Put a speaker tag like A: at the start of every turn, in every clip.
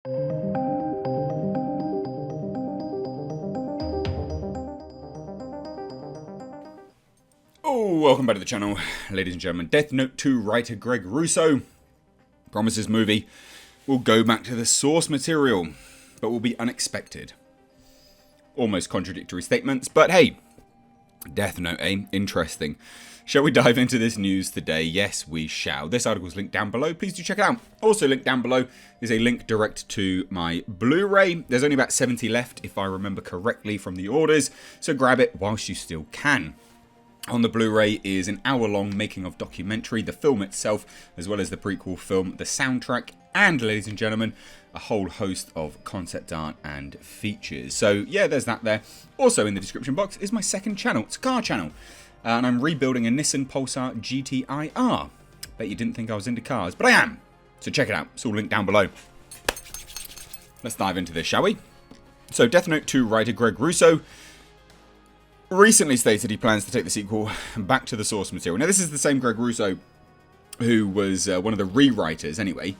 A: Oh, welcome back to the channel, ladies and gentlemen. Death Note 2 writer Greg Russo promises movie will go back to the source material, but will be unexpected. Almost contradictory statements, but hey, Death Note, eh? Interesting. Shall we dive into this news today? Yes, we shall. This article is linked down below. Please do check it out. Also linked down below is a link direct to my Blu-ray. There's only about 70 left, if I remember correctly from the orders, so grab it whilst you still can. On the Blu-ray is an hour-long making-of documentary, the film itself, as well as the prequel film, the soundtrack, and, ladies and gentlemen, a whole host of concept art and features. So, yeah, there's that there. Also in the description box is my second channel. It's a car channel. And I'm rebuilding a Nissan Pulsar GTI-R. Bet you didn't think I was into cars, but I am. So check it out. It's all linked down below. Let's dive into this, shall we? So, Death Note 2 writer Greg Russo recently stated he plans to take the sequel back to the source material. Now, this is the same Greg Russo who was one of the rewriters, anyway,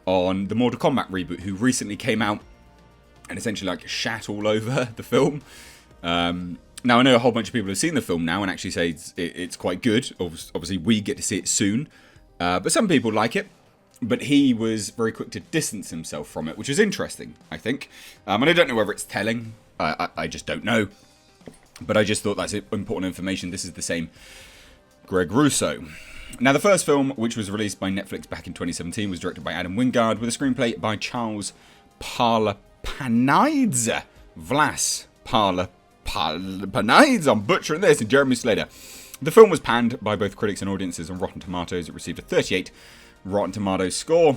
A: on the Mortal Kombat reboot, who recently came out and essentially like shat all over the film. Now, I know a whole bunch of people have seen the film now and actually say it's quite good. Obviously, we get to see it soon. But some people like it. But he was very quick to distance himself from it, which is interesting, I think. And I don't know whether it's telling. I just don't know. But I just thought that's important information. This is the same Greg Russo. Now, the first film, which was released by Netflix back in 2017, was directed by Adam Wingard with a screenplay by Charles Palapanides. Vlas Palapanides, I'm butchering this, and Jeremy Slater. The film was panned by both critics and audiences on Rotten Tomatoes. It received a 38 Rotten Tomatoes score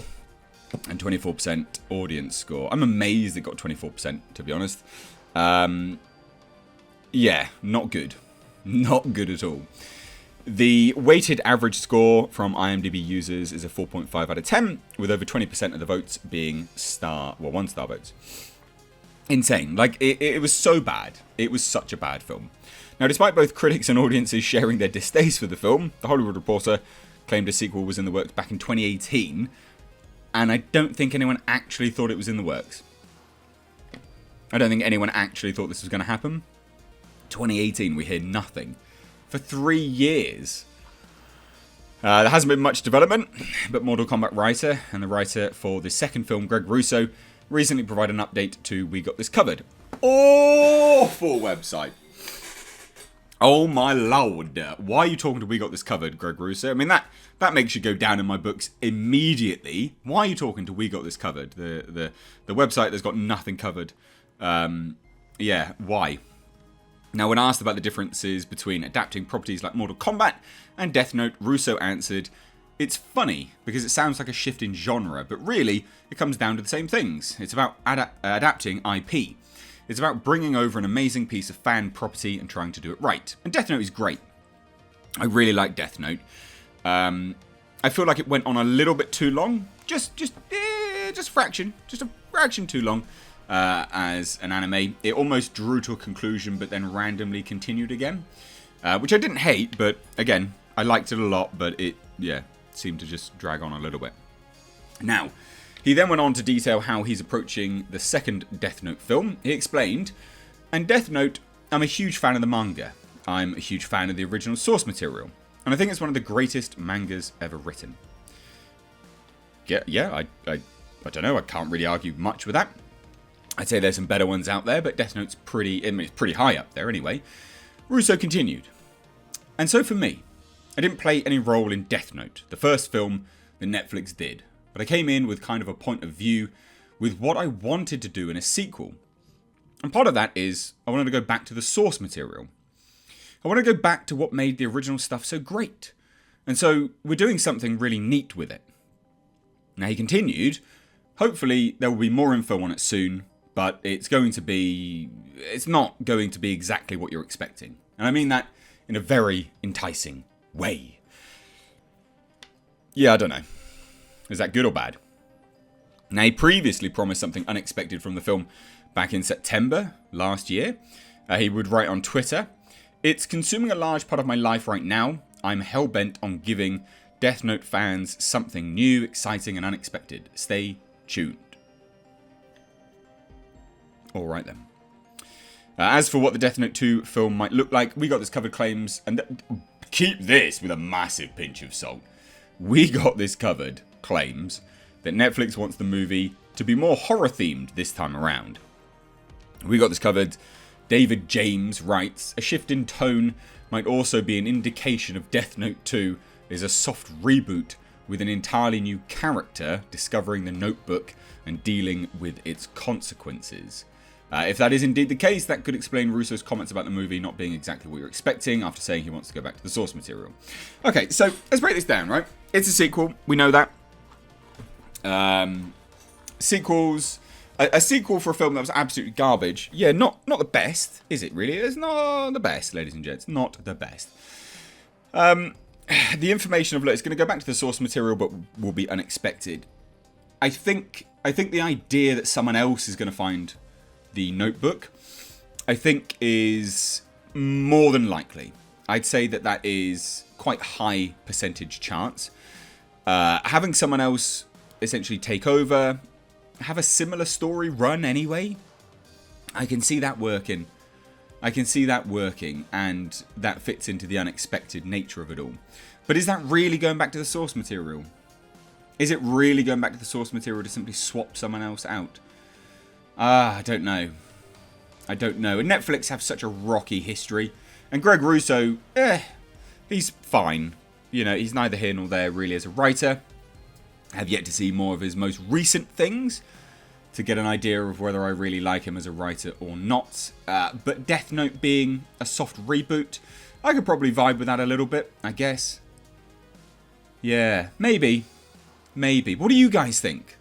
A: and 24% audience score. I'm amazed it got 24%, to be honest. Yeah, not good. Not good at all. The weighted average score from IMDb users is a 4.5 out of 10, with over 20% of the votes being one-star votes. Insane. Like, it was so bad. It was such a bad film. Now, despite both critics and audiences sharing their distaste for the film, The Hollywood Reporter claimed a sequel was in the works back in 2018, and I don't think anyone actually thought it was in the works. I don't think anyone actually thought this was going to happen. 2018, we hear nothing. For 3 years. There hasn't been much development, but Mortal Kombat writer and the writer for the second film, Greg Russo, recently provided an update to We Got This Covered. Awful website. Oh my lord. Why are you talking to We Got This Covered, Greg Russo? I mean, that makes you go down in my books immediately. Why are you talking to We Got This Covered? The website that's got nothing covered. Yeah, why? Now, when asked about the differences between adapting properties like Mortal Kombat and Death Note, Russo answered, "It's funny because it sounds like a shift in genre, but really it comes down to the same things. It's about adapting IP. It's about bringing over an amazing piece of fan property and trying to do it right. And Death Note is great. I really like Death Note. I feel like it went on a little bit too long, just a fraction too long." As an anime, it almost drew to a conclusion but then randomly continued again, which I didn't hate, but again, I liked it a lot, but it seemed to just drag on a little bit. Now, he then went on to detail how he's approaching the second Death Note film. He explained, "And Death Note, I'm a huge fan of the manga. I'm a huge fan of the original source material, and I think it's one of the greatest mangas ever written." Yeah, I don't know, I can't really argue much with that. I'd say there's some better ones out there, but Death Note's it's pretty high up there anyway. Russo continued, "And so for me, I didn't play any role in Death Note, the first film that Netflix did, but I came in with kind of a point of view with what I wanted to do in a sequel. And part of that is I wanted to go back to the source material. I want to go back to what made the original stuff so great. And so we're doing something really neat with it." Now, he continued, "Hopefully there will be more info on it soon, but it's not going to be exactly what you're expecting. And I mean that in a very enticing way." Yeah, I don't know. Is that good or bad? Now, he previously promised something unexpected from the film back in September last year. He would write on Twitter, "It's consuming a large part of my life right now. I'm hell-bent on giving Death Note fans something new, exciting, and unexpected. Stay tuned." Alright then. As for what the Death Note 2 film might look like, we got this covered claims, and keep this with a massive pinch of salt. We got this covered claims that Netflix wants the movie to be more horror themed this time around. We got this covered. David James writes, a shift in tone might also be an indication of Death Note 2 is a soft reboot with an entirely new character discovering the notebook and dealing with its consequences. If that is indeed the case, that could explain Russo's comments about the movie not being exactly what you're expecting after saying he wants to go back to the source material. Okay, so let's break this down, right? It's a sequel. We know that. Sequels... A sequel for a film that was absolutely garbage. Yeah, not the best, is it really? It's not the best, ladies and gents. Not the best. The information of, look, it's going to go back to the source material, but will be unexpected. I think the idea that someone else is going to find the notebook, I think, is more than likely. I'd say that is quite high percentage chance. Having someone else essentially take over, have a similar story run anyway, I can see that working. And that fits into the unexpected nature of it all. But is that really going back to the source material? Is it really going back to the source material to simply swap someone else out? I don't know. And Netflix have such a rocky history. And Greg Russo, he's fine. You know, he's neither here nor there really as a writer. I have yet to see more of his most recent things to get an idea of whether I really like him as a writer or not. But Death Note being a soft reboot, I could probably vibe with that a little bit, I guess. Yeah, maybe. What do you guys think?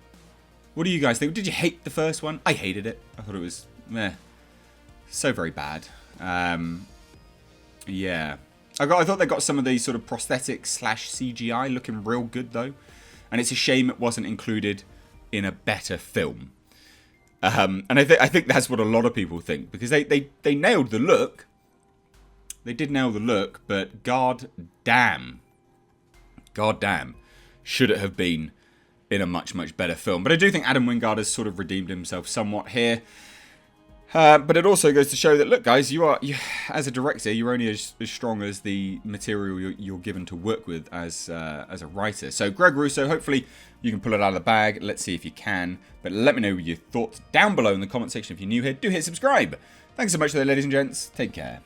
A: Did you hate the first one? I hated it. I thought it was so very bad. Yeah. I thought they got some of these sort of prosthetics / CGI looking real good though. And it's a shame it wasn't included in a better film. And I think that's what a lot of people think. Because they nailed the look. They did nail the look. But god damn. Should it have been in a much, much better film. But I do think Adam Wingard has sort of redeemed himself somewhat here. But it also goes to show that, look, guys, you as a director, you're only as strong as the material you're given to work with as a writer. So, Greg Russo, hopefully you can pull it out of the bag. Let's see if you can. But let me know your thoughts down below in the comment section if you're new here. Do hit subscribe. Thanks so much for that, ladies and gents. Take care.